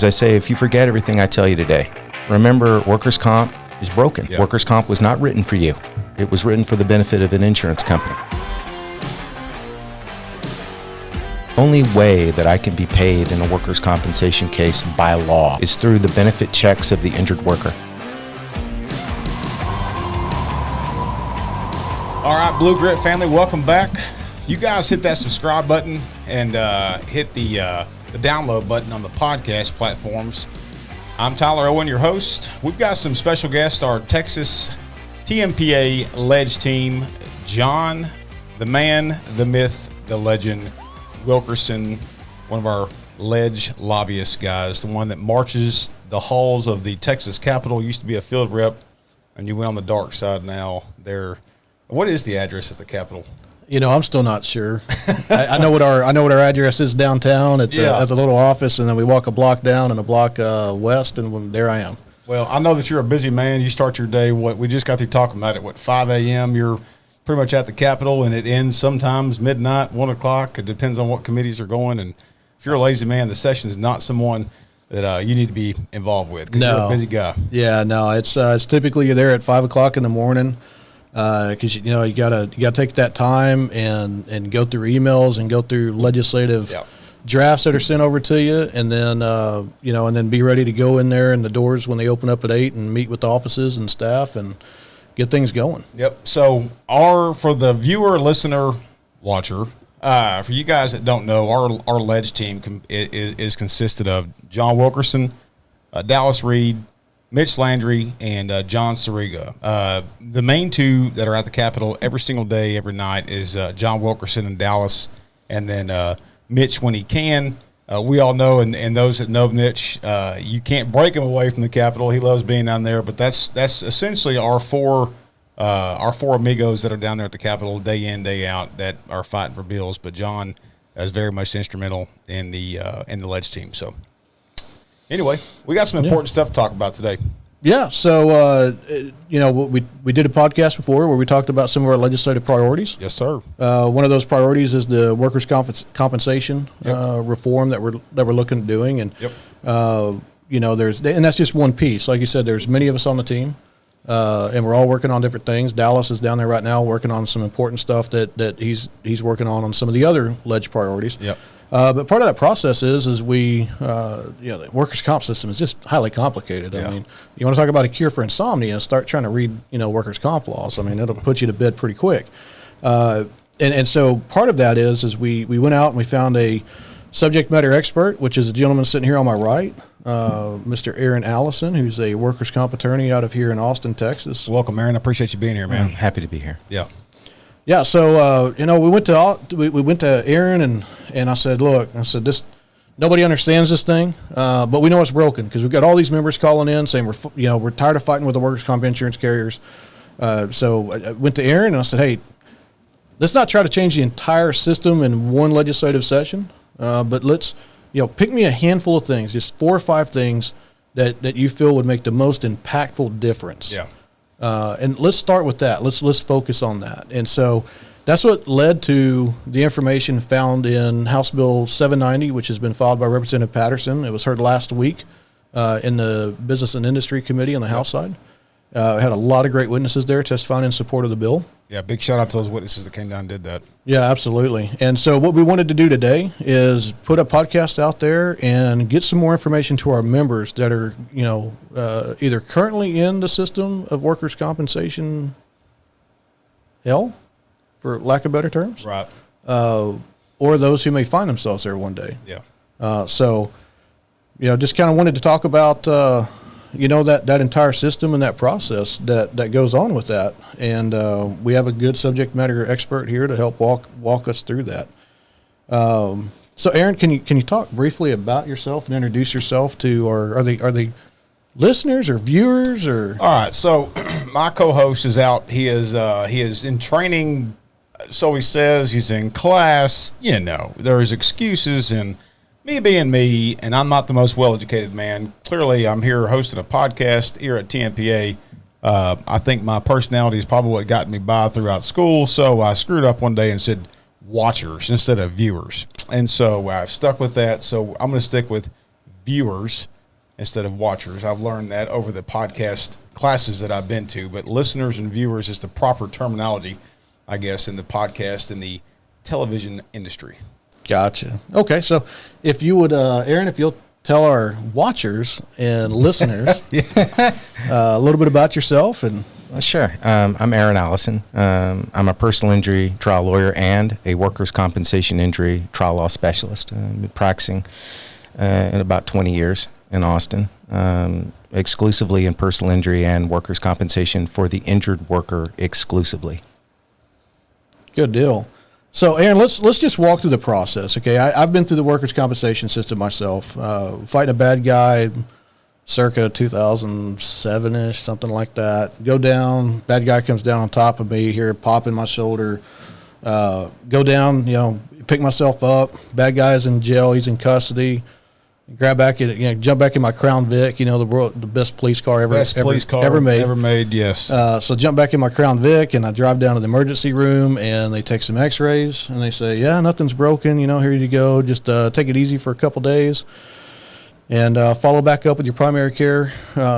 As I say, if you forget everything I tell you today, remember workers' comp is broken. Yeah. Workers' comp was not written for you. It was written for the benefit of an insurance company. Only way that I can be paid in a workers' compensation case by law is through the benefit checks of the injured worker. All right, Blue Grit family, welcome back. You guys hit that subscribe button and hit the download button on the podcast platforms. I'm Tyler Owen, your host. We've got some special guests, our Texas Tmpa Ledge team, John, the man, the myth, the legend, Wilkerson, one of our Ledge lobbyist guys, the one that marches the halls of the Texas Capitol, used to be a field rep, and you went on the dark side now. What is the address at the Capitol? You know, I'm still not sure. I know what our address is downtown at the little office, and then we walk a block down and a block west, and there I am. Well, I know that you're a busy man. You start your day. We just got through talking about it. 5 a.m. You're pretty much at the Capitol, and it ends sometimes midnight, 1 o'clock. It depends on what committees are going. And if you're a lazy man, the session is not someone that you need to be involved with. No, you're a busy guy. Yeah, no, it's typically you're there at 5 o'clock in the morning. Because you gotta take that time and go through emails and go through legislative drafts that are sent over to you, and then and then be ready to go in there in the doors when they open up at 8 and meet with the offices and staff and get things going. Yep. So for the viewer, listener, watcher, for you guys that don't know, our Ledge team is consisted of John Wilkerson, Dallas Reed, Mitch Landry, and John Siriga. The main two that are at the Capitol every single day, every night is John Wilkerson and Dallas, and then Mitch when he can. We all know, and those that know Mitch, you can't break him away from the Capitol. He loves being down there, but that's essentially our four amigos that are down there at the Capitol day in, day out that are fighting for bills. But John is very much instrumental in the Ledge team. So. Anyway, we got some important stuff to talk about today. Yeah, so, we did a podcast before where we talked about some of our legislative priorities. Yes, sir. One of those priorities is the workers' compensation reform that we're looking at doing. And, and that's just one piece. Like you said, there's many of us on the team, and we're all working on different things. Dallas is down there right now working on some important stuff that he's working on some of the other Ledge priorities. Yep. But part of that process is the workers' comp system is just highly complicated. I mean, you want to talk about a cure for insomnia, start trying to read, workers' comp laws. I mean, it'll put you to bed pretty quick. And so part of that is we went out and we found a subject matter expert, which is a gentleman sitting here on my right, Mr. Aaron Allison, who's a workers' comp attorney out of here in Austin, Texas. Welcome, Aaron. I appreciate you being here, man. I'm happy to be here. Yeah. Yeah, so we went to Aaron and I said, look, this nobody understands this thing, but we know it's broken because we've got all these members calling in saying we're tired of fighting with the workers' comp insurance carriers. So I went to Aaron and I said, hey, let's not try to change the entire system in one legislative session, but let's pick me a handful of things, just 4 or 5 things that you feel would make the most impactful difference. Yeah. And let's start with that. Let's focus on that. And so that's what led to the information found in House Bill 790, which has been filed by Representative Patterson. It was heard last week in the Business and Industry Committee on the House side. Had a lot of great witnesses there testifying in support of the bill. Yeah, big shout out to those witnesses that came down and did that. Yeah, absolutely. And so what we wanted to do today is put a podcast out there and get some more information to our members that are, either currently in the system of workers' compensation hell, for lack of better terms. Right. Or those who may find themselves there one day. Yeah. So just kind of wanted to talk about, that entire system and that process that goes on with that. And we have a good subject matter expert here to help walk us through that. So Aaron, can you talk briefly about yourself and introduce yourself to, or are they listeners or viewers or? All right. So my co-host is out. He is in training. So he says he's in class, there's excuses and me being me, and I'm not the most well-educated man. Clearly, I'm here hosting a podcast here at Tmpa. I think my personality is probably what got me by throughout school, so I screwed up one day and said watchers instead of viewers. And so I've stuck with that, so I'm going to stick with viewers instead of watchers. I've learned that over the podcast classes that I've been to, but listeners and viewers is the proper terminology, I guess, in the podcast and the television industry. Gotcha. Okay, so if you would, Aaron, if you'll tell our watchers and listeners a little bit about yourself. And Sure. I'm Aaron Allison. I'm a personal injury trial lawyer and a workers' compensation injury trial law specialist. I've been practicing in about 20 years in Austin, exclusively in personal injury and workers' compensation for the injured worker exclusively. Good deal. So, Aaron, let's just walk through the process, okay? I've been through the workers' compensation system myself, fighting a bad guy circa 2007-ish, something like that. Go down, bad guy comes down on top of me here, popping my shoulder. Go down, pick myself up. Bad guy's in jail, he's in custody. Grab back, jump back in my Crown Vic, the best police car ever made. Yes. So jump back in my Crown Vic, and I drive down to the emergency room, and they take some X-rays, and they say, yeah, nothing's broken. Here you go. Just take it easy for a couple days, and follow back up with your primary care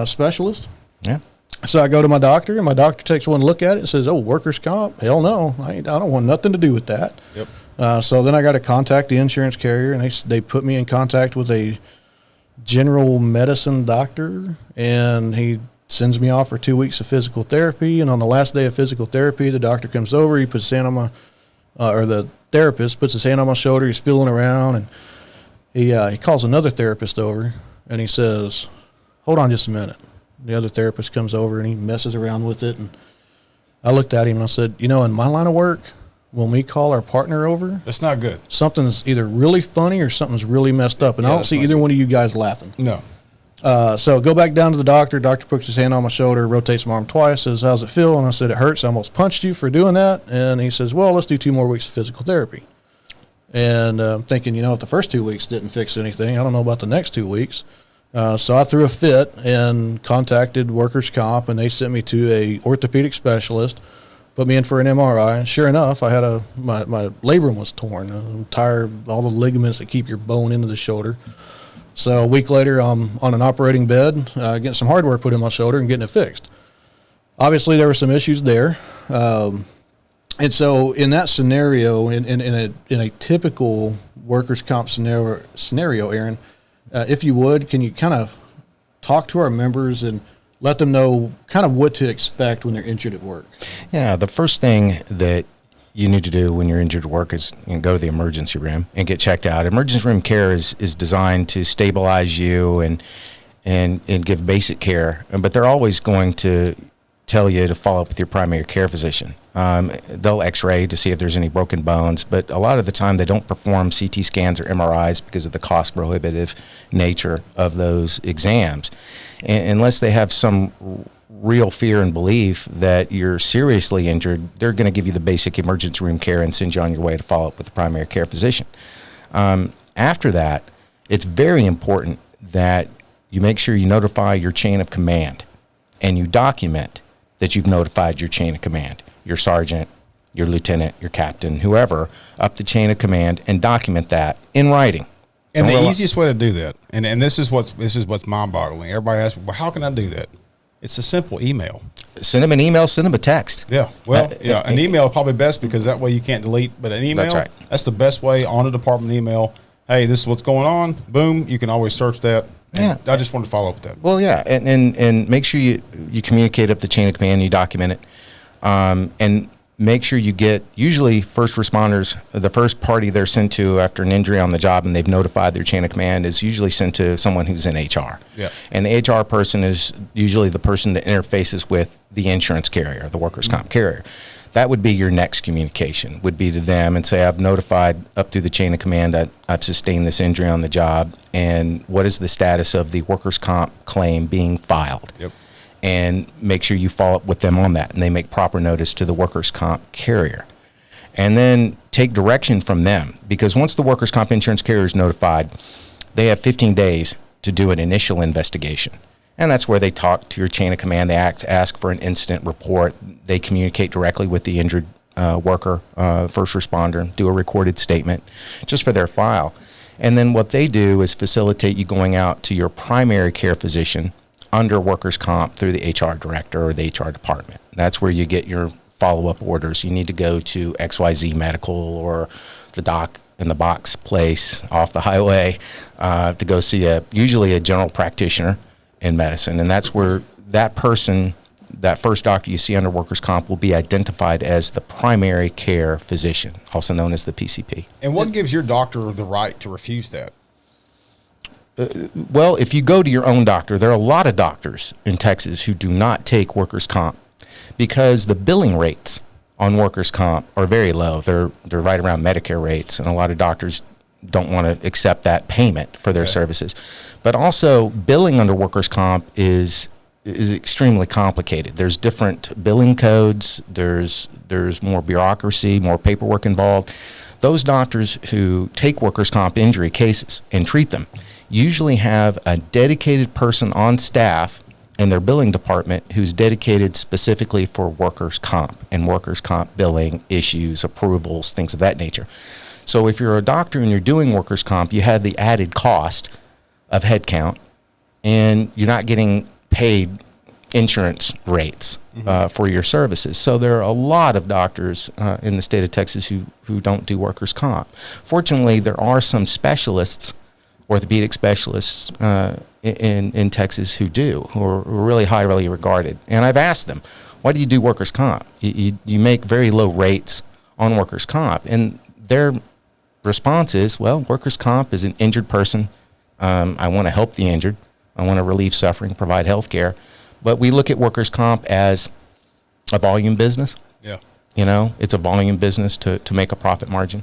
specialist. Yeah. So I go to my doctor, and my doctor takes one look at it and says, "Oh, workers' comp? Hell no, I don't want nothing to do with that." Yep. So then I got to contact the insurance carrier, and they put me in contact with a general medicine doctor, and he sends me off for 2 weeks of physical therapy. And on the last day of physical therapy, the doctor comes over, he puts his hand on my, or the therapist puts his hand on my shoulder, he's feeling around, and he calls another therapist over, and he says, "Hold on just a minute." The other therapist comes over, and he messes around with it, and I looked at him, and I said, in my line of work, when we call our partner over, That's not good. something's either really funny or something's really messed up, and I don't see either one of you guys laughing. No. So go back down to the doctor. Doctor puts his hand on my shoulder, rotates my arm twice, says, "How's it feel?" And I said, "It hurts. I almost punched you for doing that." And he says, "Well, let's do 2 more weeks of physical therapy." And I'm thinking, if the first 2 weeks didn't fix anything, I don't know about the next 2 weeks. So I threw a fit and contacted workers' comp, and they sent me to a orthopedic specialist, put me in for an MRI. And sure enough, I had my labrum was torn, all the ligaments that keep your bone into the shoulder. So a week later, I'm on an operating bed, getting some hardware put in my shoulder and getting it fixed. Obviously, there were some issues there. And so in that scenario, in a typical workers' comp scenario, Aaron, if you would, can you kind of talk to our members and let them know kind of what to expect when they're injured at work? Yeah, the first thing that you need to do when you're injured at work is go to the emergency room and get checked out. Emergency room care is designed to stabilize you and give basic care, but they're always going to tell you to follow up with your primary care physician. They'll x-ray to see if there's any broken bones, but a lot of the time they don't perform CT scans or MRIs because of the cost prohibitive nature of those exams. Unless they have some real fear and belief that you're seriously injured, they're going to give you the basic emergency room care and send you on your way to follow up with the primary care physician. After that, it's very important that you make sure you notify your chain of command and you document that you've notified your chain of command, your sergeant, your lieutenant, your captain, whoever, up the chain of command, and document that in writing. And the easiest way to do that, and this is what's mind-boggling. Everybody asks, "Well, how can I do that?" It's a simple email. Send them an email, send them a text. Yeah, well, an email is probably best because that way you can't delete. But an email, That's right. That's the best way on a department email. Hey, this is what's going on. Boom, you can always search that. Yeah. I just wanted to follow up with that. Well, yeah, and make sure you communicate up the chain of command, you document it, and make sure you get, usually first responders, the first party they're sent to after an injury on the job and they've notified their chain of command is usually sent to someone who's in HR. Yeah. And the HR person is usually the person that interfaces with the insurance carrier, the workers' comp carrier. That would be your next communication, would be to them and say, "I've notified up through the chain of command, I've sustained this injury on the job, and what is the status of the workers' comp claim being filed?" Yep. And make sure you follow up with them on that, and they make proper notice to the workers' comp carrier. And then take direction from them, because once the workers' comp insurance carrier is notified, they have 15 days to do an initial investigation. And that's where they talk to your chain of command. They ask for an incident report. They communicate directly with the injured worker, first responder, do a recorded statement just for their file. And then what they do is facilitate you going out to your primary care physician under workers' comp through the HR director or the HR department. That's where you get your follow-up orders. You need to go to XYZ Medical or the doc in the box place off the highway to go see usually a general practitioner in medicine. And that's where that person, that first doctor you see under workers' comp, will be identified as the primary care physician, also known as the PCP. And what gives your doctor the right to refuse that? Well, if you go to your own doctor, there are a lot of doctors in Texas who do not take workers' comp because the billing rates on workers' comp are very low. They're right around Medicare rates, and a lot of doctors don't want to accept that payment for their services. But also, billing under workers' comp is extremely complicated. There's different billing codes. There's more bureaucracy, more paperwork involved. Those doctors who take workers' comp injury cases and treat them usually have a dedicated person on staff in their billing department who's dedicated specifically for workers' comp and workers' comp billing issues, approvals, things of that nature. So if you're a doctor and you're doing workers' comp, you have the added cost of headcount, and you're not getting paid insurance rates for your services. So there are a lot of doctors in the state of Texas who don't do workers' comp. Fortunately, there are some specialists, orthopedic specialists in Texas who are really highly regarded. And I've asked them, why do you do workers' comp? You make very low rates on workers' comp. And their response is, well, workers' comp is an injured person. I want to help the injured. I want to relieve suffering, provide health care. But we look at workers' comp as a volume business. Yeah. You know, it's a volume business to make a profit margin.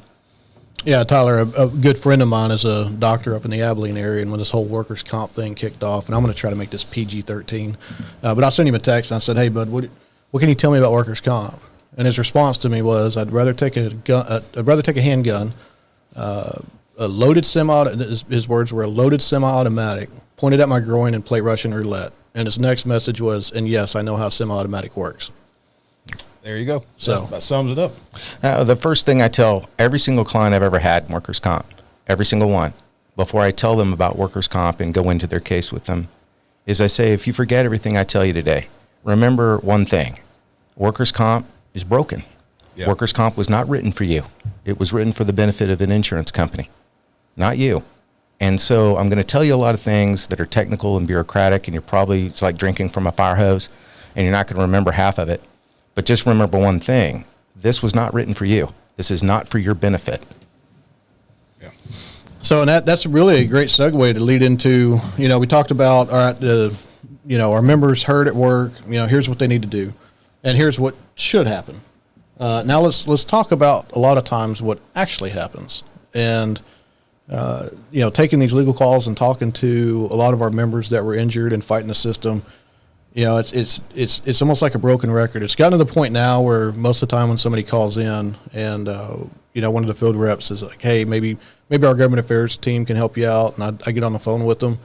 Yeah, Tyler, a good friend of mine is a doctor up in the Abilene area, and when this whole workers' comp thing kicked off, and I'm going to try to make this PG-13, but I sent him a text, and I said, hey, bud, what can you tell me about workers' comp? And his response to me was, I'd rather take a handgun, a loaded his words were a loaded semi-automatic, pointed at my groin and play Russian roulette. And his next message was, and yes, I know how semi-automatic works. There you go. So that sums it up. The first thing I tell every single client I've ever had in workers' comp, every single one, before I tell them about workers' comp and go into their case with them, is I say, if you forget everything I tell you today, remember one thing. Workers' comp is broken. Yeah. Workers' comp was not written for you. It was written for the benefit of an insurance company, not you. And so I'm going to tell you a lot of things that are technical and bureaucratic, and it's like drinking from a fire hose, and you're not going to remember half of it. But just remember one thing. This was not written for you. This is not for your benefit. Yeah. So, and that's really a great segue to lead into, we talked about, all right, our members hurt at work, here's what they need to do, and here's what should happen. Now let's talk about a lot of times what actually happens. And, taking these legal calls and talking to a lot of our members that were injured and fighting the system, it's almost like a broken record. It's gotten to the point now where most of the time when somebody calls in and, one of the field reps is like, hey, maybe our government affairs team can help you out. And I get on the phone with them.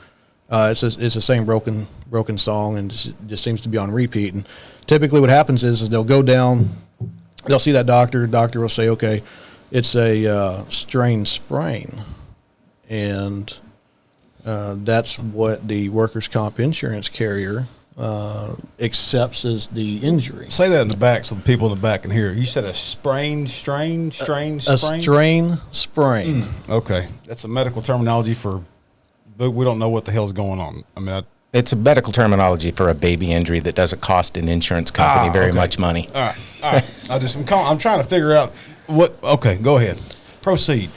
It's the same broken song, and just seems to be on repeat. And typically what happens is they'll go down, they'll see that doctor will say, okay, it's a strain sprain. And that's what the workers' comp insurance carrier accepts as the injury. Say that in the back so the people in the back can hear. You said a strain. A strain sprain. Okay. That's a medical terminology but we don't know what the hell's going on. I mean, It's a medical terminology for a baby injury that doesn't cost an insurance company very much money. All right. I'm trying to figure out what. Okay, go ahead. Proceed.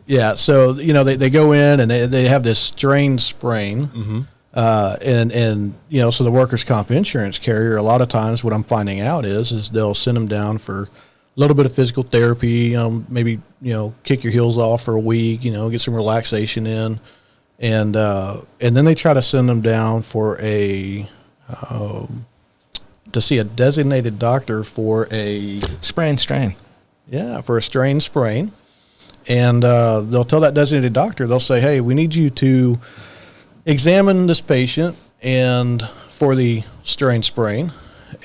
Yeah, so they go in and they have this strain sprain, and so the workers' comp insurance carrier, a lot of times what I'm finding out is they'll send them down for a little bit of physical therapy, maybe kick your heels off for a week, get some relaxation in, and then they try to send them down for to see a designated doctor for a Strain. Yeah, for a strain sprain. And they'll tell that designated doctor, they'll say, hey, we need you to examine this patient and for the strain sprain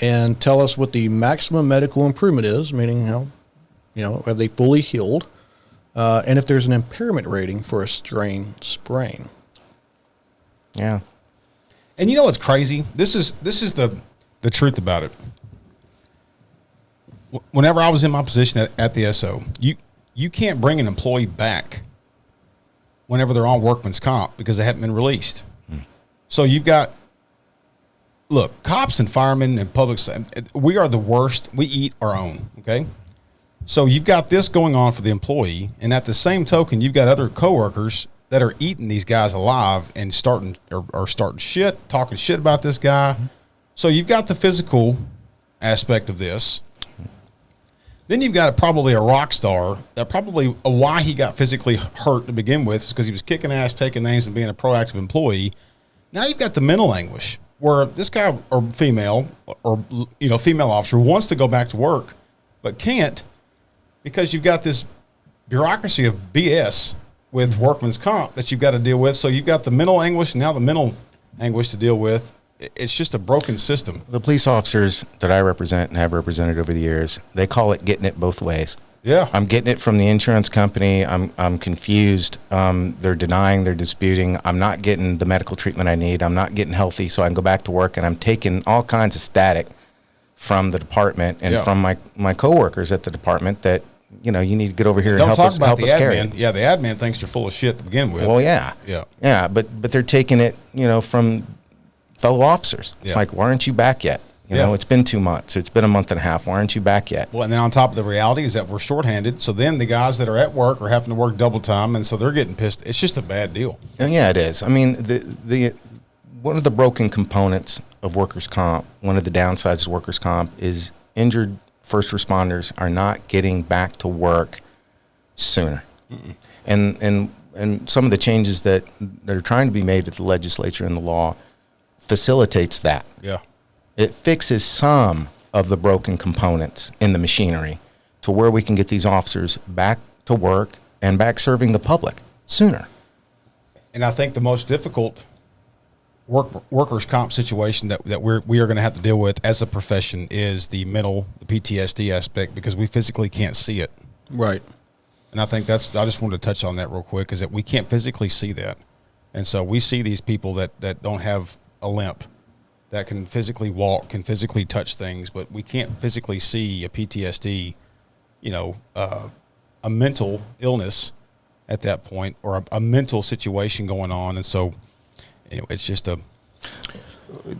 and tell us what the maximum medical improvement is, meaning, have they fully healed? and if there's an impairment rating for a sprain. Yeah. And you know what's crazy? This is the truth about it. Whenever I was in my position at the SO, you can't bring an employee back whenever they're on workman's comp because they haven't been released. So you've got, look, cops and firemen and public, we are the worst. We eat our own, okay? So you've got this going on for the employee, and at the same token, you've got other coworkers that are eating these guys alive and starting shit, talking shit about this guy. So you've got the physical aspect of this. Then you've got probably a rock star that probably why he got physically hurt to begin with is because he was kicking ass, taking names, and being a proactive employee. Now you've got the mental anguish where this guy or female female officer wants to go back to work but can't because you've got this bureaucracy of BS with workman's comp that you've got to deal with. So you've got the mental anguish and now the mental anguish to deal with. It's just a broken system. The police officers that I represent and have represented over the years, they call it getting it both ways. Yeah. I'm getting it from the insurance company. I'm confused. They're denying, they're disputing. I'm not getting the medical treatment I need. I'm not getting healthy so I can go back to work, and I'm taking all kinds of static from the department and from my coworkers at the department that, you need to get over here and help us carry it. Yeah, the admin thinks they're full of shit to begin with. Well, yeah. Yeah, but they're taking it, from fellow officers. It's like, why aren't you back yet? It's been 2 months. It's been a month and a half. Why aren't you back yet? Well, and then on top of the reality is that we're shorthanded. So then the guys that are at work are having to work double time, and so they're getting pissed. It's just a bad deal. And yeah, it is. I mean, the one of the broken components of workers' comp, one of the downsides of workers' comp is injured first responders are not getting back to work sooner. And some of the changes that are trying to be made at the legislature and the law facilitates that. Yeah. It fixes some of the broken components in the machinery to where we can get these officers back to work and back serving the public sooner. And I think the most difficult workers' comp situation that we are going to have to deal with as a profession is the PTSD aspect because we physically can't see it. Right. And I think I just wanted to touch on that real quick is that we can't physically see that. And so we see these people that don't have a limp, that can physically walk, can physically touch things, but we can't physically see a PTSD, a mental illness at that point or a mental situation going on. And so it's just the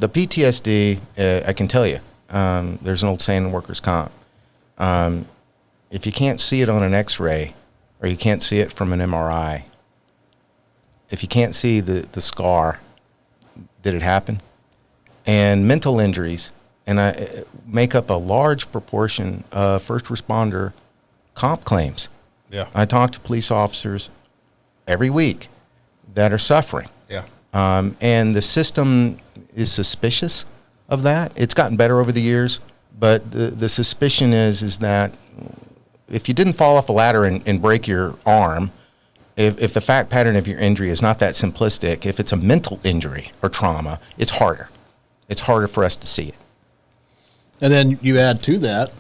PTSD, I can tell you, there's an old saying in workers' comp. If you can't see it on an x-ray or you can't see it from an MRI, if you can't see the scar, did it happen? And mental injuries, and I make up a large proportion of first responder comp claims. Yeah. I talk to police officers every week that are suffering. Yeah. And the system is suspicious of that. It's gotten better over the years, but the suspicion is that if you didn't fall off a ladder and break your arm, if the fact pattern of your injury is not that simplistic, if it's a mental injury or trauma, it's harder. It's harder for us to see it. And then you add to that,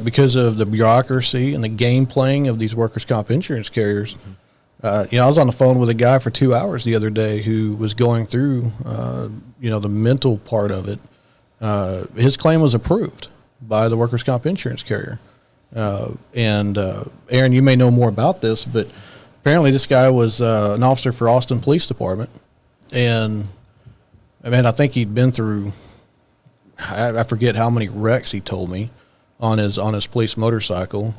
because of the bureaucracy and the game playing of these workers' comp insurance carriers. I was on the phone with a guy for 2 hours the other day who was going through, the mental part of it. His claim was approved by the workers' comp insurance carrier. And Aaron, you may know more about this, but apparently this guy was an officer for Austin Police Department. And I think he'd been through, I forget how many wrecks he told me on his police motorcycle.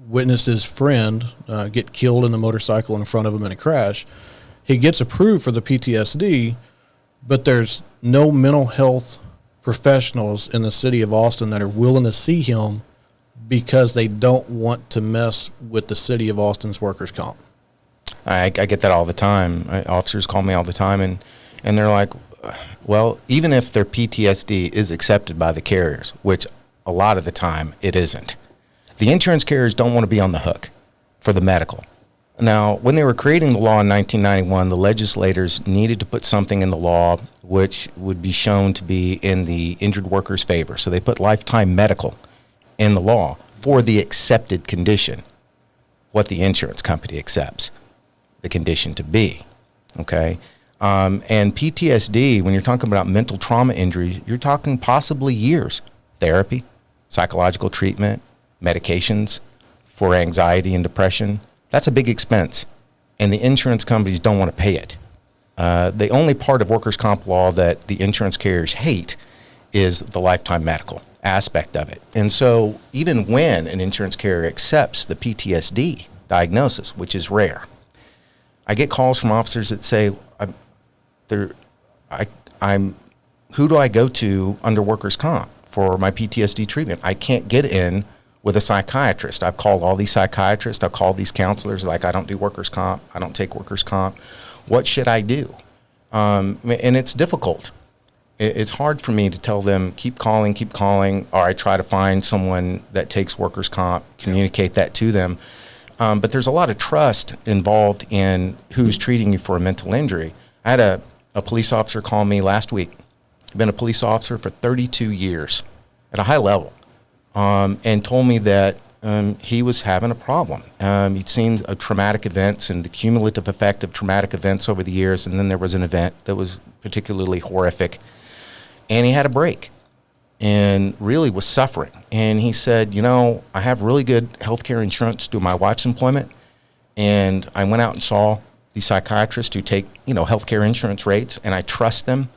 Witnessed his friend get killed in the motorcycle in front of him in a crash. He gets approved for the PTSD, but there's no mental health professionals in the city of Austin that are willing to see him because they don't want to mess with the city of Austin's workers' comp. I get that all the time. Officers call me all the time, and they're like, well, even if their PTSD is accepted by the carriers, which a lot of the time it isn't, the insurance carriers don't want to be on the hook for the medical. Now, when they were creating the law in 1991, the legislators needed to put something in the law which would be shown to be in the injured worker's favor. So they put lifetime medical in the law for the accepted condition. what the insurance company accepts the condition to be. Okay. And PTSD, when you're talking about mental trauma injuries, you're talking possibly years. Therapy, psychological treatment, medications for anxiety and depression. That's a big expense. And the insurance companies don't want to pay it. The only part of workers' comp law that the insurance carriers hate is the lifetime medical aspect of it. And so even when an insurance carrier accepts the PTSD diagnosis, which is rare, I get calls from officers that say, who do I go to under workers' comp for my PTSD treatment? I can't get in with a psychiatrist. I've called all these psychiatrists. I've called these counselors, like, I don't do workers' comp. I don't take workers' comp. What should I do? And it's difficult. It's hard for me to tell them, keep calling, or I try to find someone that takes workers' comp, communicate that to them. But there's a lot of trust involved in who's treating you for a mental injury. I had a police officer call me last week. I've been a police officer for 32 years at a high level, and told me that he was having a problem. He'd seen traumatic events and the cumulative effect of traumatic events over the years, and then there was an event that was particularly horrific, and he had a break and really was suffering. And he said, I have really good healthcare insurance through my wife's employment, and I went out and saw the psychiatrists who take, healthcare insurance rates, and I trust them,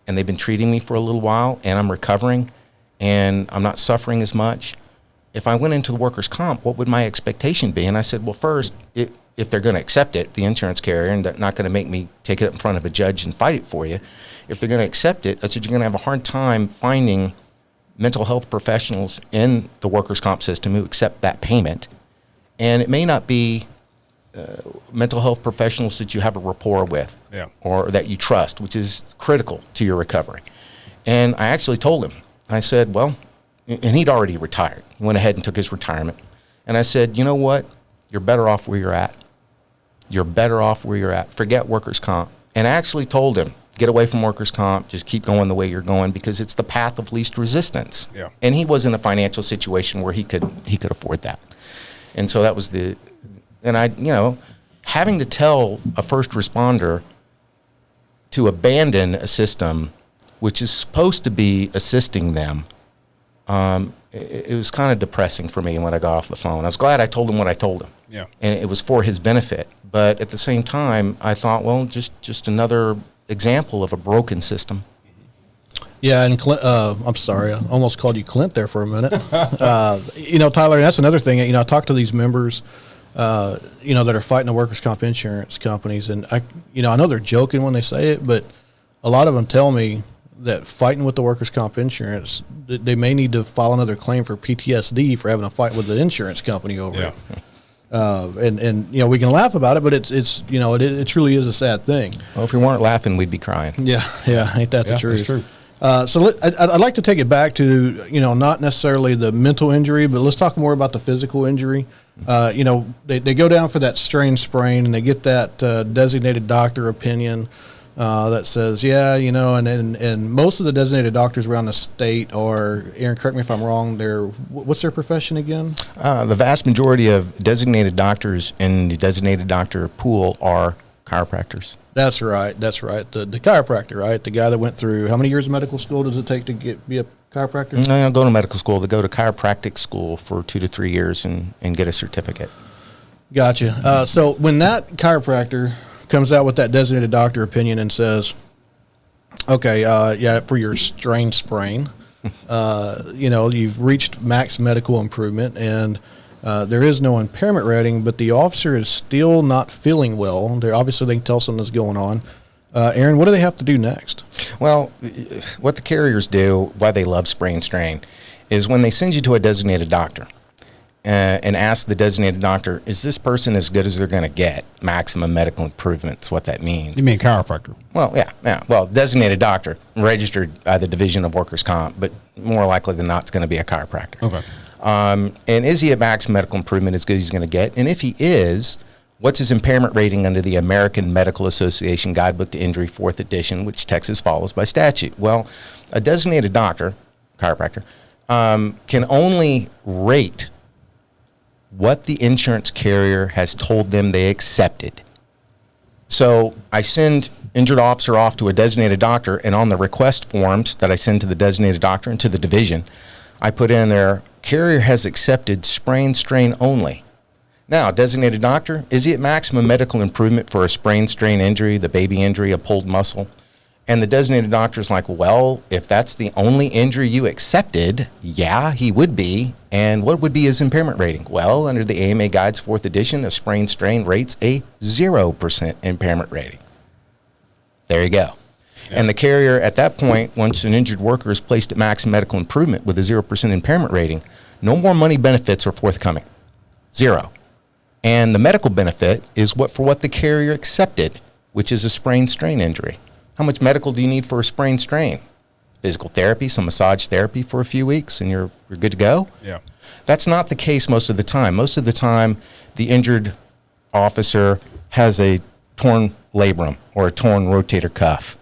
and they've been treating me for a little while, and I'm recovering, and I'm not suffering as much. If I went into the workers' comp, what would my expectation be? And I said, well, first, if they're going to accept it, the insurance carrier, and they're not going to make me take it up in front of a judge and fight it for you, if they're going to accept it, I said, you're going to have a hard time finding mental health professionals in the workers' comp system who accept that payment. And it may not be mental health professionals that you have a rapport with, or that you trust, which is critical to your recovery. And I actually told him, I said, well, and he'd already retired. He went ahead and took his retirement. And I said, you know what? You're better off where you're at. You're better off where you're at. Forget workers' comp. And I actually told him, get away from workers' comp. Just keep going the way you're going, because it's the path of least resistance. Yeah. And he was in a financial situation where he could afford that. And so that was having to tell a first responder to abandon a system which is supposed to be assisting them, it was kind of depressing for me when I got off the phone. I was glad I told him what I told him. Yeah. And it was for his benefit. But at the same time, I thought, well, just another example of a broken system. Yeah, and Clint, I'm sorry, I almost called you Clint there for a minute. Tyler, that's another thing. I talk to these members, that are fighting the workers' comp insurance companies, and I know they're joking when they say it, but a lot of them tell me that fighting with the workers' comp insurance, they may need to file another claim for PTSD for having a fight with the insurance company over it. And we can laugh about it, but it truly is a sad thing. Well, if we weren't laughing, we'd be crying. Yeah, ain't that the truth? That's true. So I'd like to take it back to, not necessarily the mental injury, but let's talk more about the physical injury. They go down for that strain sprain, and they get that designated doctor opinion that says, and most of the designated doctors around the state are, Aaron, correct me if I'm wrong, what's their profession again? The vast majority of designated doctors in the designated doctor pool are chiropractors. That's right. The chiropractor, right? The guy that went through, how many years of medical school does it take to be a chiropractor? No, don't go to medical school. They go to chiropractic school for 2 to 3 years and get a certificate. Gotcha. So when that chiropractor comes out with that designated doctor opinion and says, okay, for your strain sprain, you've reached max medical improvement, and there is no impairment rating, but the officer is still not feeling well. They can tell something's going on. Aaron, what do they have to do next? Well, what the carriers do, why they love spray and strain, is when they send you to a designated doctor and ask the designated doctor, is this person as good as they're going to get? Maximum medical improvements, what that means. You mean chiropractor? Well, yeah. Well, designated doctor, registered by the Division of Workers' Comp, but more likely than not, it's going to be a chiropractor. Okay. And is he at max medical improvement as good as he's going to get? And if he is, what's his impairment rating under the American Medical Association Guidebook to Injury, 4th edition, which Texas follows by statute? Well, a designated doctor, chiropractor, can only rate what the insurance carrier has told them they accepted. So I send injured officer off to a designated doctor, and on the request forms that I send to the designated doctor and to the division, I put in there, carrier has accepted sprain strain only. Now, designated doctor, is he at maximum medical improvement for a sprain strain injury, the baby injury, a pulled muscle? And the designated doctor is like, well, if that's the only injury you accepted, yeah, he would be. And what would be his impairment rating? Well, under the AMA Guides 4th edition, a sprain strain rates a 0% impairment rating. There you go. Yeah. And the carrier at that point, once an injured worker is placed at max medical improvement with a 0% impairment rating, no more money benefits are forthcoming. 0. And the medical benefit is what the carrier accepted, which is a sprain strain injury. How much medical do you need for a sprain strain? Physical therapy, some massage therapy for a few weeks, and you're good to go? Yeah. That's not the case most of the time. Most of the time, the injured officer has a torn labrum or a torn rotator cuff.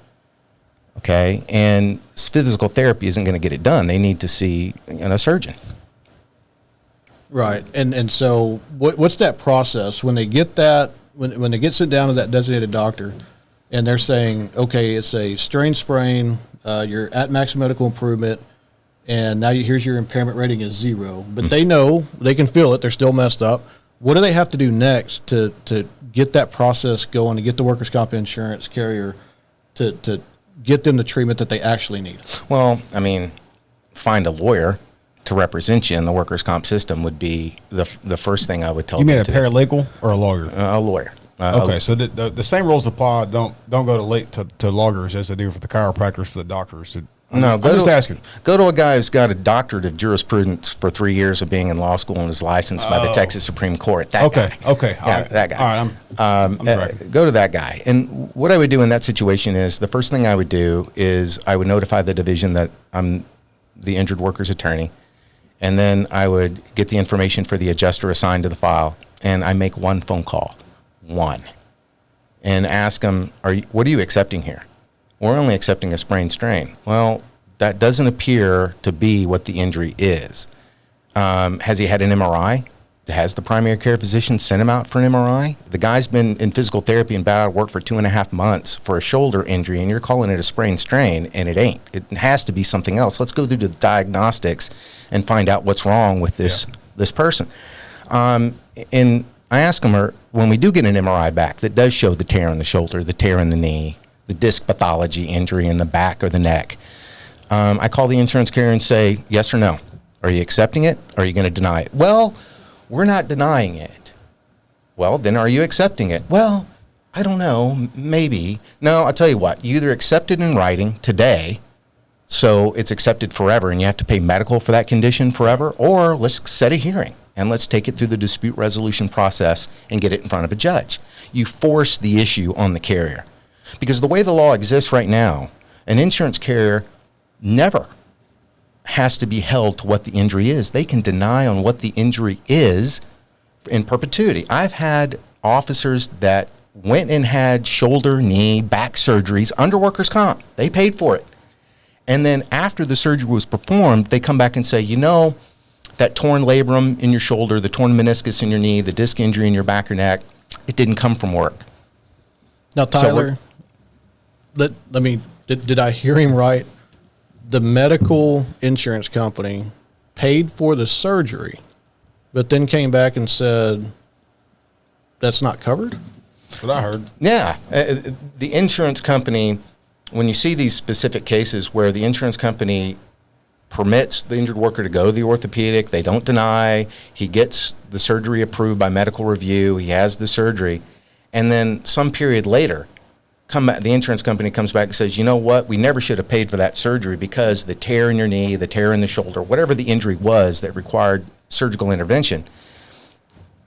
Okay? And physical therapy isn't going to get it done. They need to see a surgeon. Right. And so what's that process when they get that, when they get sent down to that designated doctor and they're saying, okay, it's a strain sprain, you're at max medical improvement, and now here's your impairment rating is 0, but they know, they can feel it, they're still messed up. What do they have to do next to get that process going, to get the workers' comp insurance carrier to get them the treatment that they actually need? Well, I mean, find a lawyer to represent you in the workers' comp system would be the first thing I would tell you. You mean a paralegal or a lawyer? A lawyer. Okay, so the same rules apply. Don't go to lawyers as they do for the chiropractors, for the doctors. I'm just asking. Go to a guy who's got a doctorate of jurisprudence for 3 years of being in law school and is licensed by the Texas Supreme Court. That guy. Okay. Yeah, that guy. All right, go to that guy. And what I would do in that situation is the first thing I would do is I would notify the division that I'm the injured worker's attorney. And then I would get the information for the adjuster assigned to the file, and I make one phone call, and ask them, what are you accepting here? We're only accepting a sprain strain. Well, that doesn't appear to be what the injury is. Has he had an MRI? Has the primary care physician sent him out for an MRI? The guy's been in physical therapy and been out of work for 2.5 months for a shoulder injury, and you're calling it a sprain strain, and it ain't. It has to be something else. Let's go through the diagnostics and find out what's wrong with this person. And I ask them, when we do get an MRI back that does show the tear in the shoulder, the tear in the knee, the disc pathology injury in the back or the neck, I call the insurance carrier and say, yes or no. Are you accepting it? Or are you going to deny it? Well, we're not denying it. Well, then are you accepting it? Well, I don't know, maybe. No, I'll tell you what, you either accept it in writing today, so it's accepted forever and you have to pay medical for that condition forever, or let's set a hearing and let's take it through the dispute resolution process and get it in front of a judge. You force the issue on the carrier. Because the way the law exists right now, an insurance carrier never has to be held to what the injury is. They can deny on what the injury is in perpetuity. I've had officers that went and had shoulder, knee, back surgeries under workers' comp. They paid for it. And then after the surgery was performed, they come back and say, that torn labrum in your shoulder, the torn meniscus in your knee, the disc injury in your back or neck, it didn't come from work. Now, Tyler, did I hear him right? The medical insurance company paid for the surgery, but then came back and said, that's not covered? That's what I heard. Yeah. The insurance company, when you see these specific cases where the insurance company permits the injured worker to go to the orthopedic, they don't deny, he gets the surgery approved by medical review, he has the surgery, and then some period later, the insurance company comes back and says, you know what, we never should have paid for that surgery because the tear in your knee, the tear in the shoulder, whatever the injury was that required surgical intervention,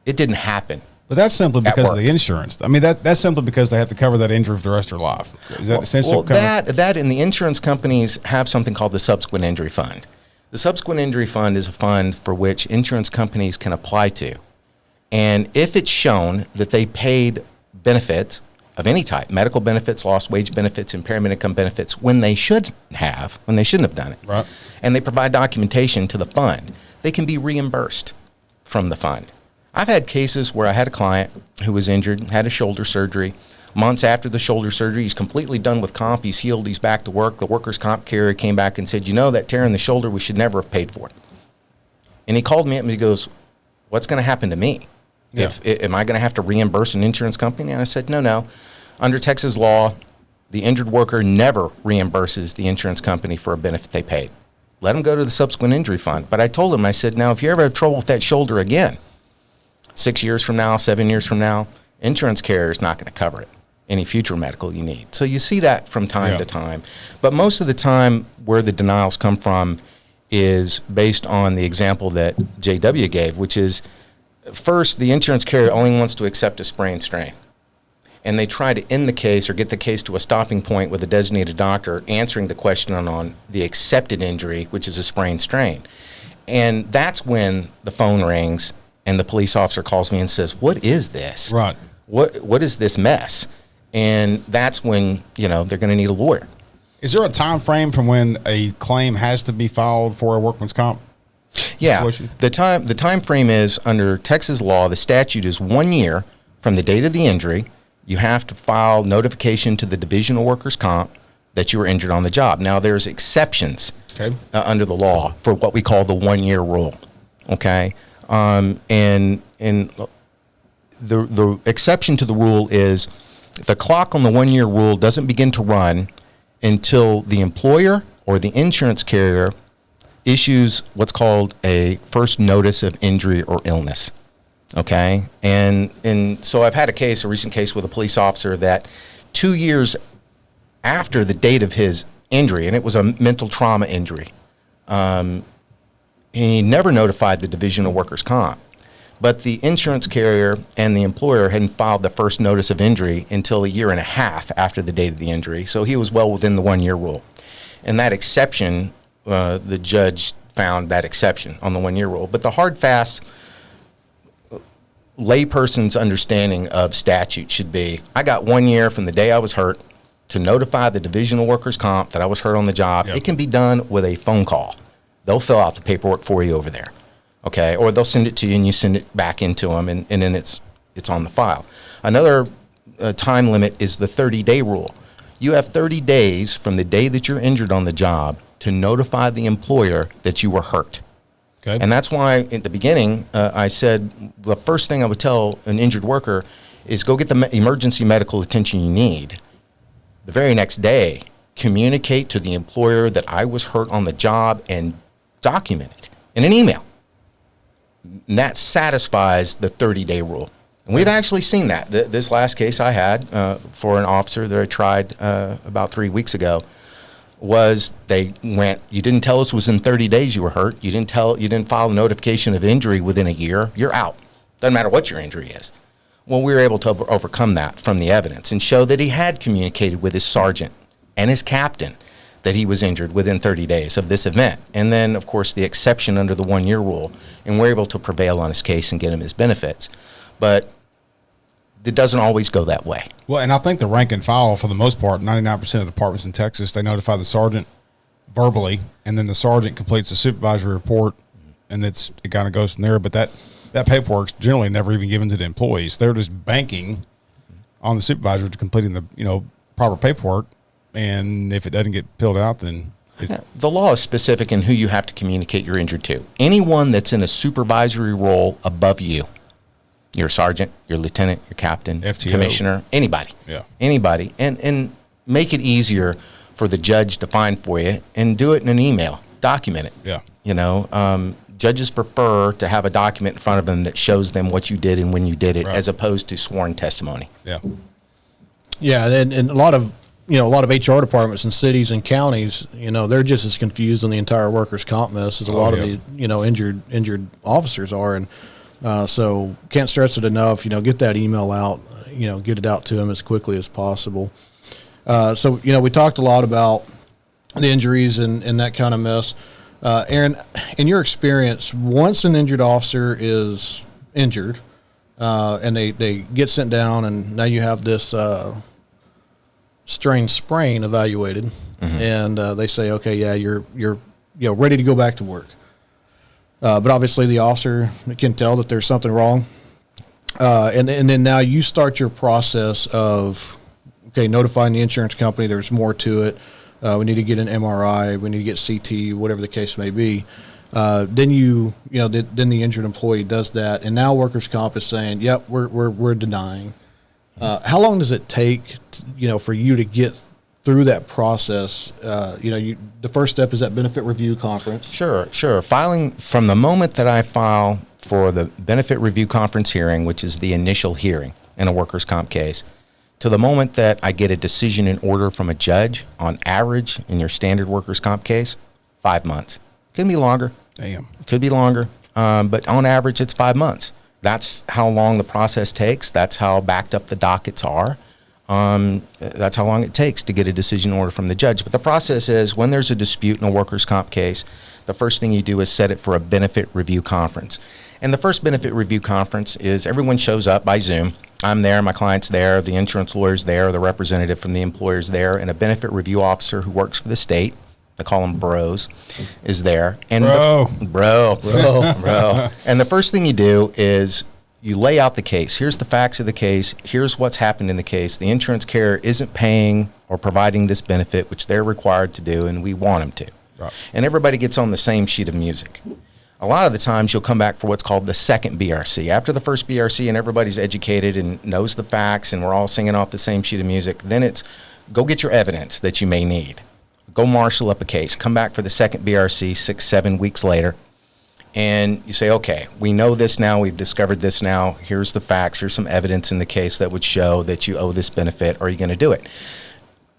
it didn't happen. But that's simply because of the insurance. I mean, that's simply because they have to cover that injury for the rest of their life. Is that essentially that and the insurance companies have something called the subsequent injury fund. The subsequent injury fund is a fund for which insurance companies can apply to. And if it's shown that they paid benefits of any type, medical benefits, lost wage benefits, impairment income benefits, when they shouldn't have done it, right, and they provide documentation to the fund, they can be reimbursed from the fund. I've had cases where I had a client who was injured, had a shoulder surgery. Months after the shoulder surgery, he's completely done with comp. He's healed. He's back to work. The workers' comp carrier came back and said, that tear in the shoulder, we should never have paid for it. And he called me up and he goes, what's going to happen to me? Yeah. Am I going to have to reimburse an insurance company? And I said, no. Under Texas law, the injured worker never reimburses the insurance company for a benefit they paid. Let them go to the subsequent injury fund. But I told him, I said, now, if you ever have trouble with that shoulder again, 6 years from now, 7 years from now, insurance carrier is not going to cover it. Any future medical you need. So you see that from time to time. But most of the time where the denials come from is based on the example that JW gave, which is, first, the insurance carrier only wants to accept a sprain strain. And they try to end the case or get the case to a stopping point with a designated doctor answering the question on the accepted injury, which is a sprain strain. And that's when the phone rings and the police officer calls me and says, what is this? Right. What is this mess? And that's when, they're going to need a lawyer. Is there a time frame from when a claim has to be filed for a workman's comp? Yeah. The time frame is, under Texas law, the statute is 1 year from the date of the injury. You have to file notification to the Division of Workers' Comp that you were injured on the job. Now, there's exceptions under the law for what we call the 1 year rule. Okay? And the exception to the rule is, the clock on the 1 year rule doesn't begin to run until the employer or the insurance carrier issues what's called a first notice of injury or illness. Okay? And so I've had a recent case with a police officer that 2 years after the date of his injury, and it was a mental trauma injury, he never notified the Division of Workers' Comp. But the insurance carrier and the employer hadn't filed the first notice of injury until a year and a half after the date of the injury. So he was well within the 1 year rule. And that exception, the judge found that exception on the 1 year rule. But the hard, fast layperson's understanding of statute should be, I got 1 year from the day I was hurt to notify the Division of Workers' Comp that I was hurt on the job. Yep. It can be done with a phone call. They'll fill out the paperwork for you over there. Okay, or they'll send it to you and you send it back into them, and then it's on the file. Another time limit is the 30-day rule. You have 30 days from the day that you're injured on the job to notify the employer that you were hurt. Okay. And that's why at the beginning I said the first thing I would tell an injured worker is go get the emergency medical attention you need. The very next day, communicate to the employer that I was hurt on the job and document it in an email. And that satisfies the 30-day rule. And we've actually seen that. This last case I had for an officer that I tried about 3 weeks ago was they went, you didn't tell us it was in 30 days you were hurt. You didn't file a notification of injury within a year. You're out. Doesn't matter what your injury is. Well, we were able to overcome that from the evidence and show that he had communicated with his sergeant and his captain that he was injured within 30 days of this event. And then, of course, the exception under the 1 year rule. And we're able to prevail on his case and get him his benefits. But it doesn't always go that way. Well, and I think the rank and file, for the most part, 99% of departments in Texas, they notify the sergeant verbally, and then the sergeant completes the supervisory report, and it kind of goes from there. But that paperwork's generally never even given to the employees. They're just banking on the supervisor to completing the proper paperwork. And if it doesn't get filled out, then the law is specific in who you have to communicate you're injured to. Anyone that's in a supervisory role above you, your sergeant, your lieutenant, your captain, FTO, commissioner, anybody. Yeah. Anybody. And make it easier for the judge to find for you and do it in an email. Document it. Yeah. Judges prefer to have a document in front of them that shows them what you did and when you did it, right, as opposed to sworn testimony. Yeah. Yeah, and a lot of HR departments in cities and counties, they're just as confused on the entire workers' comp mess as a lot of the, injured officers are. And so can't stress it enough, get that email out, get it out to them as quickly as possible. So we talked a lot about the injuries and that kind of mess. Aaron, in your experience, once an injured officer is injured and they get sent down and now you have this strain sprain evaluated, mm-hmm, and they say, okay, yeah, you're ready to go back to work. But obviously the officer can tell that there's something wrong And then now you start your process of, okay, notifying the insurance company. There's more to it. We need to get an MRI. We need to get CT, whatever the case may be. Then then the injured employee does that, and now workers' comp is saying, "Yep, we're denying." How long does it take, for you to get through that process? The first step is that benefit review conference. Sure. Filing from the moment that I file for the benefit review conference hearing, which is the initial hearing in a workers' comp case, to the moment that I get a decision in order from a judge, on average, in your standard workers' comp case, 5 months. Could be longer. Damn. Could be longer. But on average, it's 5 months. That's how long the process takes. That's how backed up the dockets are. That's how long it takes to get a decision order from the judge. But the process is, when there's a dispute in a workers' comp case, the first thing you do is set it for a benefit review conference. And the first benefit review conference is everyone shows up by Zoom. I'm there, my client's there, the insurance lawyer's there, the representative from the employer's there, and a benefit review officer who works for the state, they call them bros, is there. And bro. And the first thing you do is you lay out the case. Here's the facts of the case. Here's what's happened in the case. The insurance carrier isn't paying or providing this benefit, which they're required to do, and we want them to. Right. And everybody gets on the same sheet of music. A lot of the times you'll come back for what's called the second BRC. After the first BRC and everybody's educated and knows the facts and we're all singing off the same sheet of music, then it's go get your evidence that you may need. Go marshal up a case. Come back for the second BRC 6-7 weeks later. And you say, okay, we know this now. We've discovered this now. Here's the facts. Here's some evidence in the case that would show that you owe this benefit. Are you going to do it?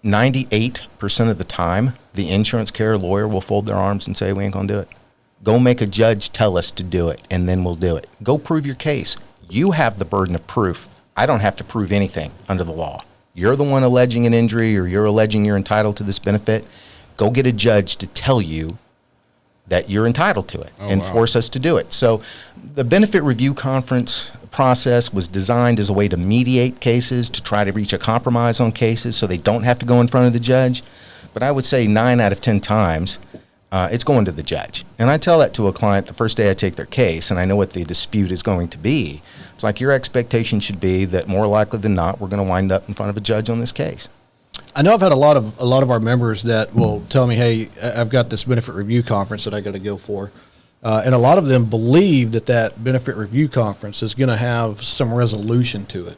98% of the time, the insurance carrier lawyer will fold their arms and say, we ain't going to do it. Go make a judge tell us to do it, and then we'll do it. Go prove your case. You have the burden of proof. I don't have to prove anything under the law. You're the one alleging an injury, or you're alleging you're entitled to this benefit. Go get a judge to tell you that you're entitled to it and force us to do it. So the benefit review conference process was designed as a way to mediate cases, to try to reach a compromise on cases so they don't have to go in front of the judge. But I would say 9 out of 10 times, it's going to the judge. And I tell that to a client the first day I take their case, and I know what the dispute is going to be. It's like, your expectation should be that more likely than not, we're going to wind up in front of a judge on this case. I know I've had a lot of our members that will tell me, hey, I've got this benefit review conference that I got to go for. And a lot of them believe that benefit review conference is going to have some resolution to it.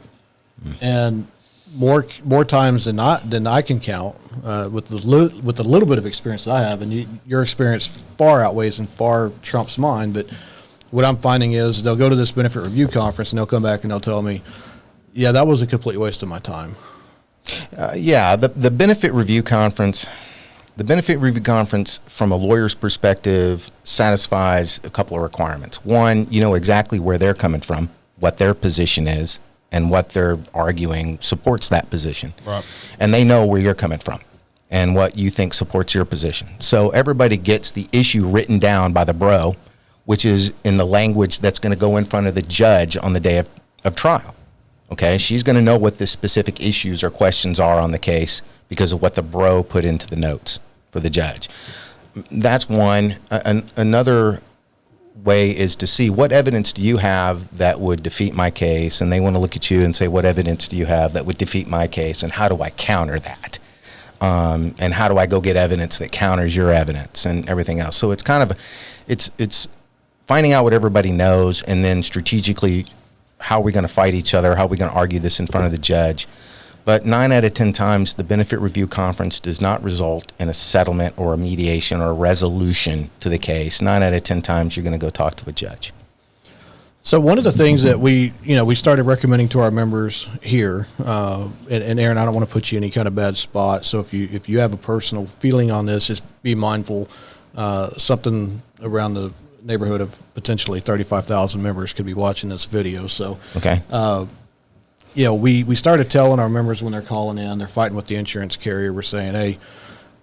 And more times than I can count, with the little bit of experience that I have, and your experience far outweighs and far trumps mine. But what I'm finding is they'll go to this benefit review conference and they'll come back and they'll tell me, yeah, that was a complete waste of my time. The benefit review conference. The benefit review conference, from a lawyer's perspective, satisfies a couple of requirements. One, you know exactly where they're coming from, what their position is, and what they're arguing supports that position. Right. And they know where you're coming from and what you think supports your position. So everybody gets the issue written down by the bro, which is in the language that's going to go in front of the judge on the day of trial. Okay, she's going to know what the specific issues or questions are on the case because of what the bro put into the notes for the judge. That's one. Another way is to see, what evidence do you have that would defeat my case? And they want to look at you and say, what evidence do you have that would defeat my case? And how do I counter that? And how do I go get evidence that counters your evidence and everything else? So it's kind of, it's finding out what everybody knows, and then strategically, how are we going to fight each other? How are we going to argue this in front of the judge? But 9 out of 10 times, the benefit review conference does not result in a settlement or a mediation or a resolution to the case. 9 out of 10 times, you're going to go talk to a judge. So one of the things that we started recommending to our members here, and Aaron, I don't want to put you in any kind of bad spot. So if you have a personal feeling on this, just be mindful. Something around the neighborhood of potentially 35,000 members could be watching this video. So, okay. We started telling our members when they're calling in, they're fighting with the insurance carrier. We're saying, hey,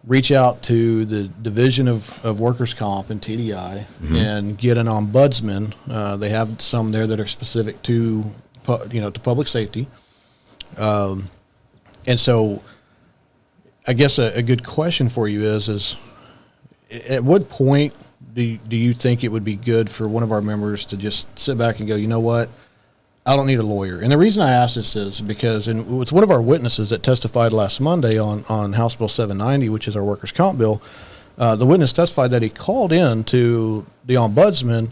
reach out to the Division of Workers' Comp and TDI and get an ombudsman. They have some there that are specific to public safety. And so I guess a good question for you is at what point do you think it would be good for one of our members to just sit back and go, you know what, I don't need a lawyer. And the reason I ask this is because it's one of our witnesses that testified last Monday on House Bill 790, which is our workers' comp bill. The witness testified that he called in to the ombudsman,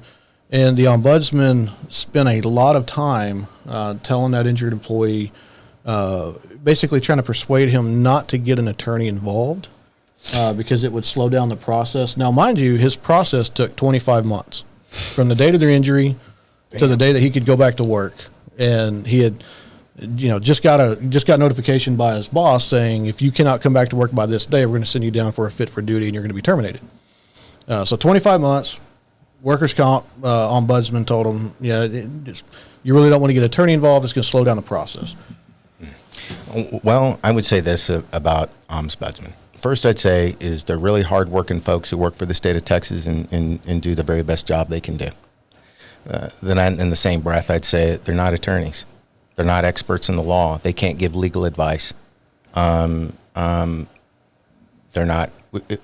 and the ombudsman spent a lot of time telling that injured employee, basically trying to persuade him not to get an attorney involved because it would slow down the process. Now, mind you, his process took 25 months from the date of their injury to the day that he could go back to work. And he had, just got notification by his boss saying, if you cannot come back to work by this day, we're going to send you down for a fit for duty and you're going to be terminated. So 25 months, workers' comp ombudsman told him, you really don't want to get an attorney involved. It's going to slow down the process. Well, I would say this about ombudsman. First, I'd say is they're really hardworking folks who work for the state of Texas and do the very best job they can do. Then in the same breath, I'd say they're not attorneys. They're not experts in the law. They can't give legal advice. They're not.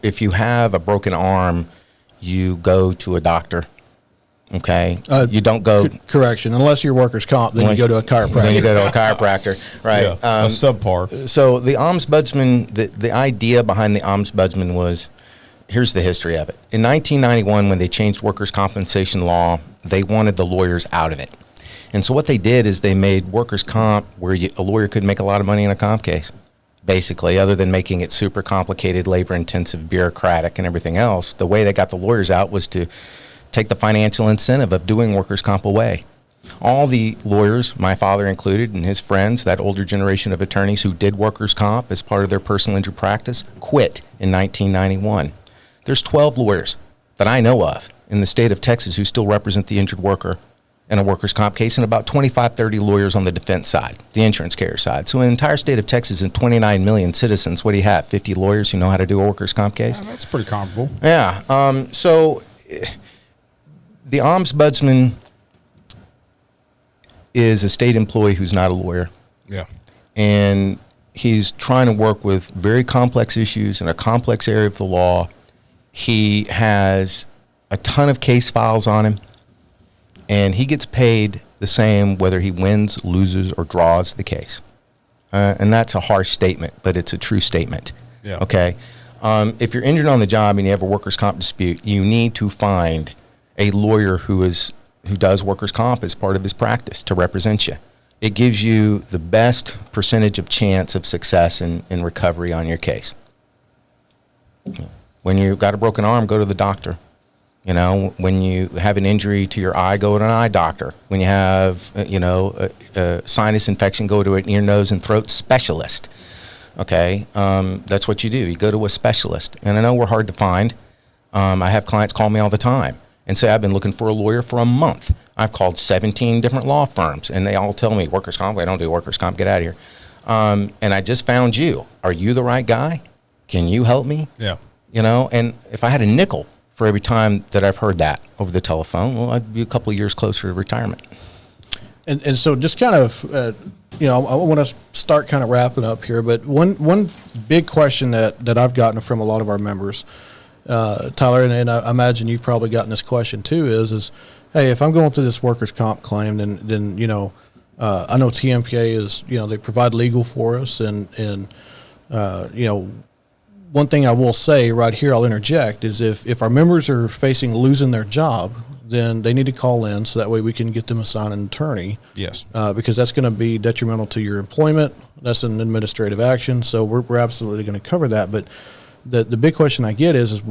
If you have a broken arm, you go to a doctor. Okay, you don't go. Correction, unless you're workers' comp, then you go to a chiropractor. Then you go to a chiropractor, right? Yeah, a subpar. So the ombudsman, the idea behind the ombudsman was, here's the history of it. In 1991, when they changed workers' compensation law, they wanted the lawyers out of it. And so what they did is they made workers' comp where a lawyer could make a lot of money in a comp case, basically, other than making it super complicated, labor-intensive, bureaucratic, and everything else. The way they got the lawyers out was to take the financial incentive of doing workers' comp away. All the lawyers, my father included, and his friends, that older generation of attorneys who did workers' comp as part of their personal injury practice, quit in 1991. There's 12 lawyers that I know of in the state of Texas who still represent the injured worker in a workers' comp case, and about 25, 30 lawyers on the defense side, the insurance carrier side. So in the entire state of Texas and 29 million citizens, what do you have, 50 lawyers who know how to do a workers' comp case? Yeah, that's pretty comparable. Yeah. So the ombudsman is a state employee who's not a lawyer. Yeah. And he's trying to work with very complex issues in a complex area of the law. He has a ton of case files on him, and he gets paid the same whether he wins, loses, or draws the case. And that's a harsh statement, but it's a true statement. Yeah. Okay? If you're injured on the job and you have a workers' comp dispute, you need to find a lawyer who does workers' comp as part of his practice to represent you. It gives you the best percentage of chance of success in recovery on your case. When you've got a broken arm, go to the doctor. When you have an injury to your eye, go to an eye doctor. When you have, a sinus infection, go to an ear, nose, and throat specialist. Okay, that's what you do. You go to a specialist. And I know we're hard to find. I have clients call me all the time and say, I've been looking for a lawyer for a month. I've called 17 different law firms, and they all tell me, workers' comp, I don't do workers' comp, get out of here. And I just found you. Are you the right guy? Can you help me? Yeah. And if I had a nickel for every time that I've heard that over the telephone, well, I'd be a couple of years closer to retirement. And so just kind of, I want to start kind of wrapping up here, but one big question that I've gotten from a lot of our members, Tyler, and I imagine you've probably gotten this question too, is hey, if I'm going through this workers' comp claim, then I know Tmpa is, they provide legal for us, and one thing I will say right here, I'll interject, is if our members are facing losing their job, then they need to call in so that way we can get them assigned an attorney. Yes. Because that's going to be detrimental to your employment. That's an administrative action. So we're absolutely going to cover that. But the big question I get is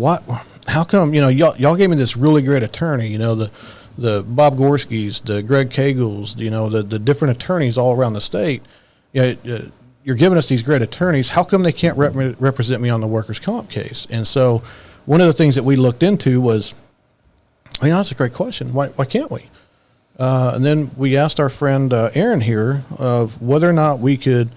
how come, y'all gave me this really great attorney, the Bob Gorski's, the Greg Cagles, the different attorneys all around the state. You're giving us these great attorneys. How come they can't represent me on the workers' comp case? And so one of the things that we looked into was, that's a great question. Why can't we? And then we asked our friend Aaron here of whether or not we could,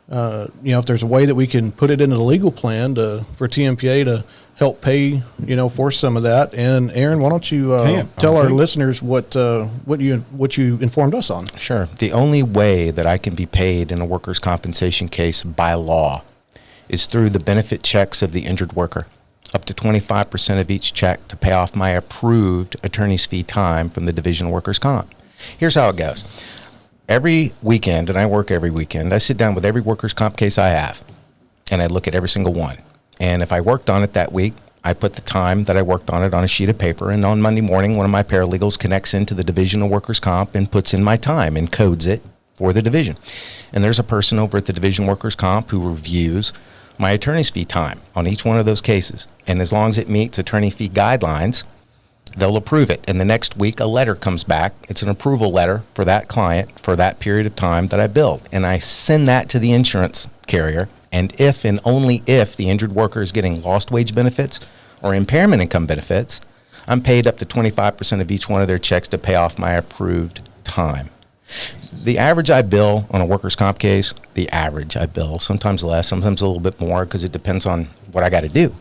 if there's a way that we can put it into the legal plan for Tmpa to help pay, for some of that. And Aaron, why don't you tell our listeners what you informed us on? Sure. The only way that I can be paid in a workers' compensation case by law is through the benefit checks of the injured worker, up to 25% of each check to pay off my approved attorney's fee time from the Division of Workers' Comp. Here's how it goes. every weekend, and I work every weekend, I sit down with every workers' comp case I have, and I look at every single one. And if I worked on it that week, I put the time that I worked on it on a sheet of paper, and on Monday morning, one of my paralegals connects into the Division of Workers' Comp and puts in my time and codes it for the division. And there's a person over at the Division Workers' Comp who reviews my attorney's fee time on each one of those cases. And as long as it meets attorney fee guidelines, they'll approve it. And the next week, a letter comes back. It's an approval letter for that client for that period of time that I billed. And I send that to the insurance carrier. And if and only if the injured worker is getting lost wage benefits or impairment income benefits, I'm paid up to 25% of each one of their checks to pay off my approved time. The average I bill on a workers' comp case, the average I bill, sometimes less, sometimes a little bit more because it depends on what I got to do,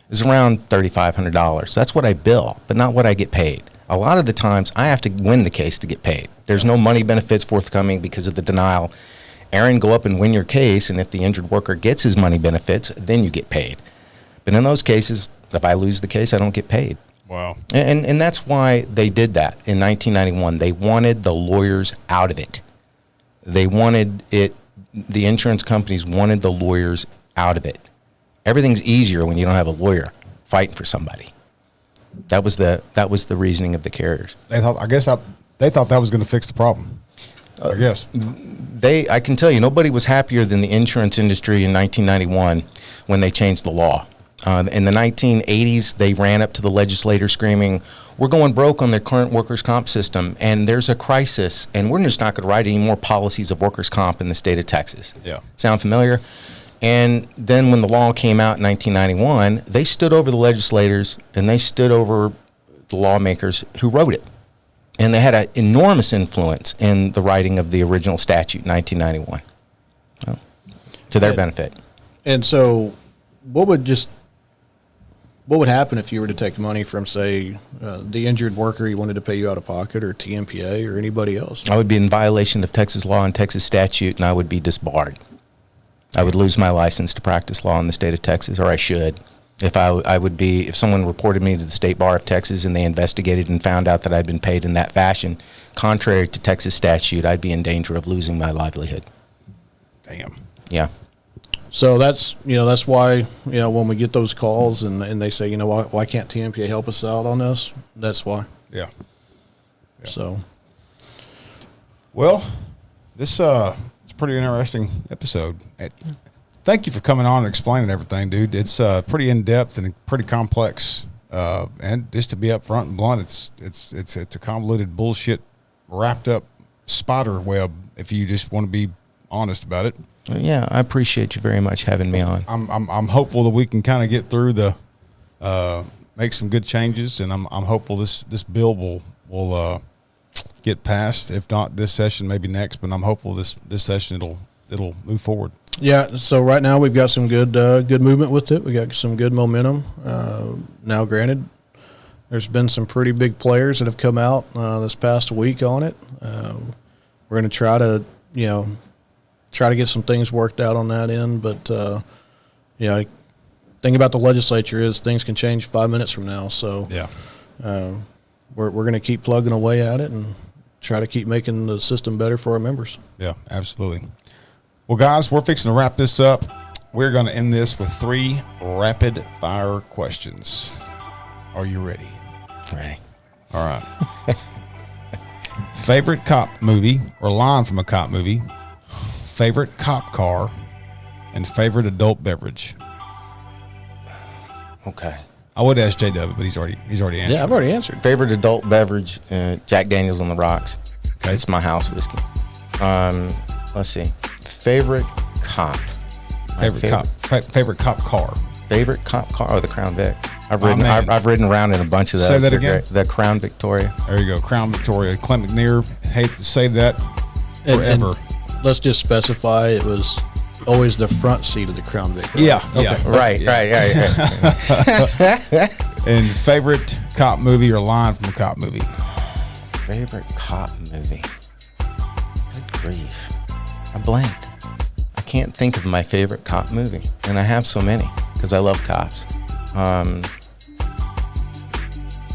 is around $3,500. That's what I bill, but not what I get paid. A lot of the times I have to win the case to get paid. There's no money benefits forthcoming because of the denial. Aaron, go up and win your case, and if the injured worker gets his money benefits, then you get paid. But in those cases, if I lose the case, I don't get paid. Wow. And that's why they did that in 1991. They wanted the lawyers out of it. They wanted it, the insurance companies wanted the lawyers out of it. Everything's easier when you don't have a lawyer fighting for somebody. That was the reasoning of the carriers. They thought that was going to fix the problem. I guess. I can tell you, nobody was happier than the insurance industry in 1991 when they changed the law. In the 1980s, they ran up to the legislator screaming, we're going broke on their current workers' comp system, and there's a crisis, and we're just not going to write any more policies of workers' comp in the state of Texas. Yeah. Sound familiar? And then when the law came out in 1991, they stood over the legislators, and they stood over the lawmakers who wrote it. And they had an enormous influence in the writing of the original statute in 1991, well, to their benefit. And so what would happen if you were to take money from, say, the injured worker you wanted to pay you out of pocket, or Tmpa, or anybody else? I would be in violation of Texas law and Texas statute, and I would be disbarred. I would lose my license to practice law in the state of Texas, or I should. If someone reported me to the State Bar of Texas and they investigated and found out that I'd been paid in that fashion, contrary to Texas statute, I'd be in danger of losing my livelihood. Damn. Yeah. So that's why, when we get those calls and they say, why can't Tmpa help us out on this? That's why. Yeah. So. Well, this it's a pretty interesting episode. Thank you for coming on and explaining everything, dude. It's pretty in depth and pretty complex. And just to be upfront and blunt, it's a convoluted bullshit wrapped up spider web. If you just want to be honest about it. Yeah, I appreciate you very much having me on. I'm hopeful that we can kind of get through make some good changes, and I'm hopeful this bill will get passed. If not this session, maybe next. But I'm hopeful this session it'll move forward. Yeah. So right now we've got some good movement with it. We got some good momentum. Now, granted, there's been some pretty big players that have come out this past week on it. We're going to try to get some things worked out on that end. But, thing about the legislature is things can change 5 minutes from now. So yeah, we're going to keep plugging away at it and try to keep making the system better for our members. Yeah, absolutely. Well, guys, we're fixing to wrap this up. We're going to end this with 3 rapid fire questions. Are you ready? Ready. All right. Favorite cop movie or line from a cop movie? Favorite cop car, and favorite adult beverage. Okay. I would ask JW, but he's already answered. Yeah, I've already answered. Favorite adult beverage, Jack Daniels on the rocks. Okay. It's my house whiskey. Let's see. Favorite cop. Favorite cop car. Favorite cop car? Oh, the Crown Vic. I've ridden around in a bunch of those. Say that They're again. great. The Crown Victoria. There you go. Crown Victoria. Clint McNear. Hate to say that forever. And let's just specify it was always the front seat of the Crown Vic. Right? Yeah. Okay. Right. And favorite cop movie or line from a cop movie? Favorite cop movie. Good grief. I blanked. I can't think of my favorite cop movie. And I have so many because I love cops.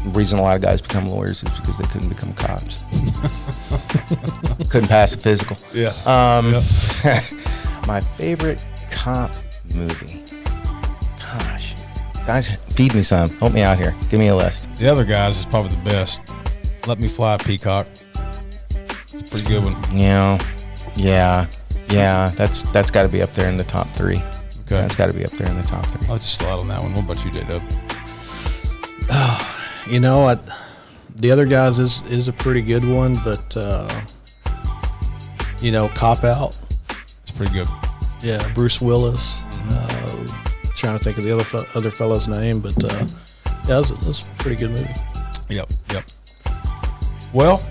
The reason a lot of guys become lawyers is because they couldn't become cops. Couldn't pass a physical. Yeah. My favorite cop movie. Gosh, guys, feed me some. Help me out here. Give me a list. The other guys is probably the best. Let Me Fly, Peacock. It's a pretty good one. Yeah. That's got to be up there in the top 3. Okay. That's got to be up there in the top 3. I'll just slide on that one. What about you, J-Dub? The other guys is a pretty good one, but Cop Out. It's pretty good. Yeah, Bruce Willis. Trying to think of the other fellow's name, but that's a pretty good movie. Yep. Well,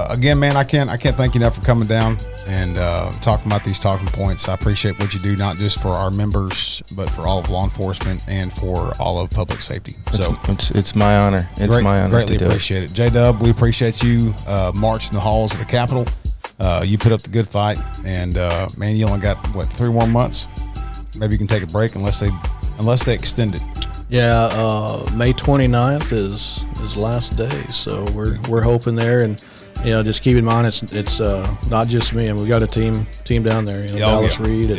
again, man, I can't thank you enough for coming down and talking about these talking points. I appreciate what you do, not just for our members, but for all of law enforcement and for all of public safety. So it's my honor. It's my honor. Greatly appreciate it. J-Dub, we appreciate you marching the halls of the Capitol. You put up the good fight, and man, you only got 3 more months. Maybe you can take a break unless they extend it. Yeah, May 29th is last day, so we're hoping there, and just keep in mind it's not just me, and we've got a team down there. Dallas Reed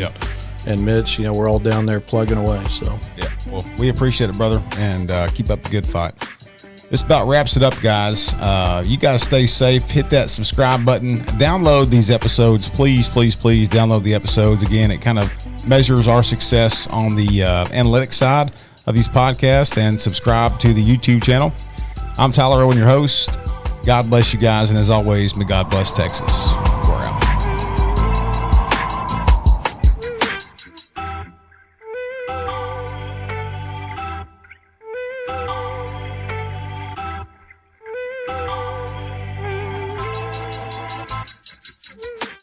and Mitch. We're all down there plugging away. So yeah, well, we appreciate it, brother, and keep up the good fight. This about wraps it up, guys. You guys stay safe. Hit that subscribe button. Download these episodes, please. Download the episodes. Again, it kind of measures our success on the analytics side of these podcasts, and subscribe to the YouTube channel. I'm Tyler Owen, your host. God bless you guys, and as always, may God bless Texas.